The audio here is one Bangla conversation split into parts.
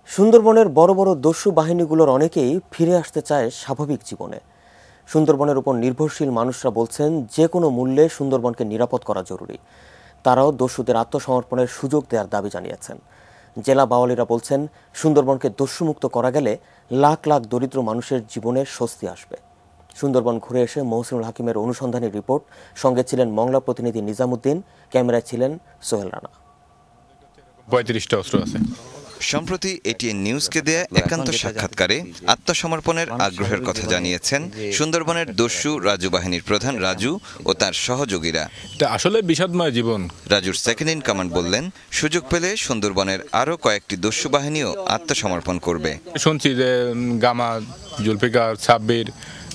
সুন্দরবনের বড় বড় দস্যু বাহিনীগুলোর অনেকেই ফিরে আসতে চায় স্বাভাবিক জীবনে। সুন্দরবনের উপর নির্ভরশীল মানুষরা বলছেন যে কোনো মূল্যে সুন্দরবনকে নিরাপদ করা জরুরি। তারাও দস্যুদের আত্মসমর্পণের সুযোগ দেওয়ার দাবি জানিয়েছেন। জেলা বাওয়ালিরা বলছেন সুন্দরবনকে দস্যুমুক্ত করা গেলে লাখ লাখ দরিদ্র মানুষের জীবনে স্বস্তি আসবে। সুন্দরবন ঘুরে এসে মহসিনুল হাকিমের অনুসন্ধানী রিপোর্ট, সঙ্গে ছিলেন মংলা প্রতিনিধি নিজামুদ্দিন, ক্যামেরায় ছিলেন সোহেল রানা। ৩৫টা অস্ত্র আছে। সম্প্রতি এটিএন নিউজকে দেয়া একান্ত সাক্ষাৎকারে আত্মসমর্পণের আগ্রহের কথা জানিয়েছেন সুন্দরবনের দস্যু রাজু বাহিনীর প্রধান রাজু ও তার সহযোগীরা। এটা আসলে বিষাদময় জীবন। রাজুর সেকেন্ড ইন কমান্ড বললেন, সুযোগ পেলে সুন্দরবনের আরও কয়েকটি দস্যু বাহিনীও আত্মসমর্পণ করবে। শুনছি যে গামা, জুলফিকার, সাব্বির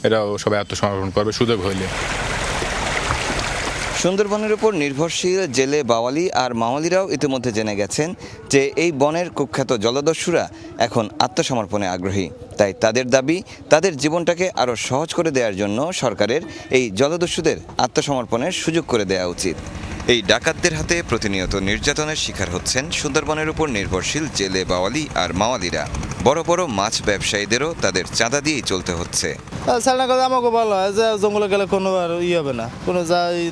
এরাও সবাই আত্মসমর্পণ করবে সুযোগ হইলে। সুন্দরবনের উপর নির্ভরশীল জেলে বাওয়ালি আর মাওয়ালিরাও ইতিমধ্যে জেনে গেছেন যে এই বনের কুখ্যাত জলদস্যুরা এখন আত্মসমর্পণে আগ্রহী। তাই তাদের দাবি, তাদের জীবনটাকে আরও সহজ করে দেওয়ার জন্য সরকারের এই জলদস্যুদের আত্মসমর্পণের সুযোগ করে দেওয়া উচিত। এই ডাকাতদের হাতে প্রতিনিয়ত নির্যাতনের শিকার হচ্ছেন সুন্দরবনের উপর নির্ভরশীল জেলে বাওয়ালি আর মাওয়ালিরা। বড় বড় মাছ ব্যবসায়ীদেরও তাদের চাঁদা দিয়েই চলতে হচ্ছে। আমাকে বলা হয় যে জঙ্গলে গেলে কোনো আর হবে না, কোনো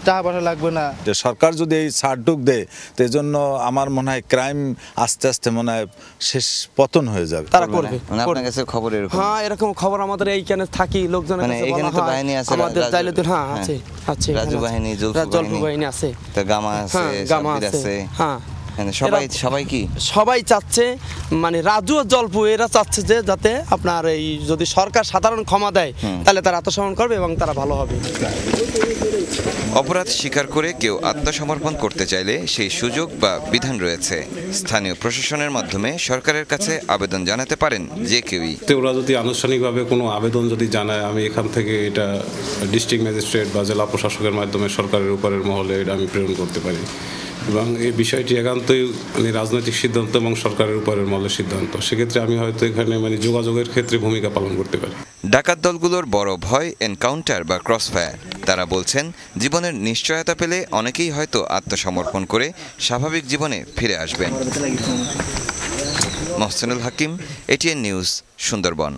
টাকা পয়সা লাগবে না। সরকার যদি এই ছাড়টুক দেয়, তো এই জন্য আমার মনে হয় ক্রাইম আস্তে আস্তে মনে হয় শেষ পতন হয়ে যাবে। তারা করবে। আপনার কাছে খবর এরকম? হ্যাঁ, এরকম খবর আমাদের এইখানে থাকি লোকজনের কাছে এখানে তো বাহিনী আছে, আমাদের চাইলে তো হ্যাঁ আছে আছে রাজু বাহিনী, জলফু বাহিনী আছে, তো গামা আছে, সাব্বির আছে। হ্যাঁ, সবাই কি সবাই চাচ্ছে, মানে রাজু ও জলপু এরা চাচ্ছে যে যাতে আপনার এই যদি সরকার সাধারণ ক্ষমা দেয় তাহলে তারা আত্মসমর্পণ করবে এবং তারা ভালো হবে। অপরাধ স্বীকার করে কেউ আত্মসমর্পণ করতে চাইলে সেই সুযোগ বা বিধান রয়েছে। স্থানীয় প্রশাসনের মাধ্যমে সরকারের কাছে আবেদন জানাতে পারেন যে কেউই। ওরা যদি আনুষ্ঠানিকভাবে কোনো আবেদন যদি জানায়, আমি এখান থেকে এটা ডিস্ট্রিক্ট ম্যাজিস্ট্রেট বা জেলা প্রশাসকের মাধ্যমে সরকারের উপরের মহলে এটা আমি প্রেরণ করতে পারি। এবং এই বিষয়টি একান্তই রাজনৈতিক সিদ্ধান্ত এবং সরকারের উপরের মহলের সিদ্ধান্ত। সেক্ষেত্রে আমি হয়তো এখানে যোগাযোগের ক্ষেত্রে ভূমিকা পালন করতে পারি। ডাকাত দলগুলোর বড় ভয় এনকাউন্টার বা ক্রসফায়ার। তারা বলছেন জীবনের নিশ্চয়তা পেলে অনেকেই হয়তো আত্মসমর্পণ করে স্বাভাবিক জীবনে ফিরে আসবেন। মহসিনুল হাকিম, এটিএন নিউজ, সুন্দরবন।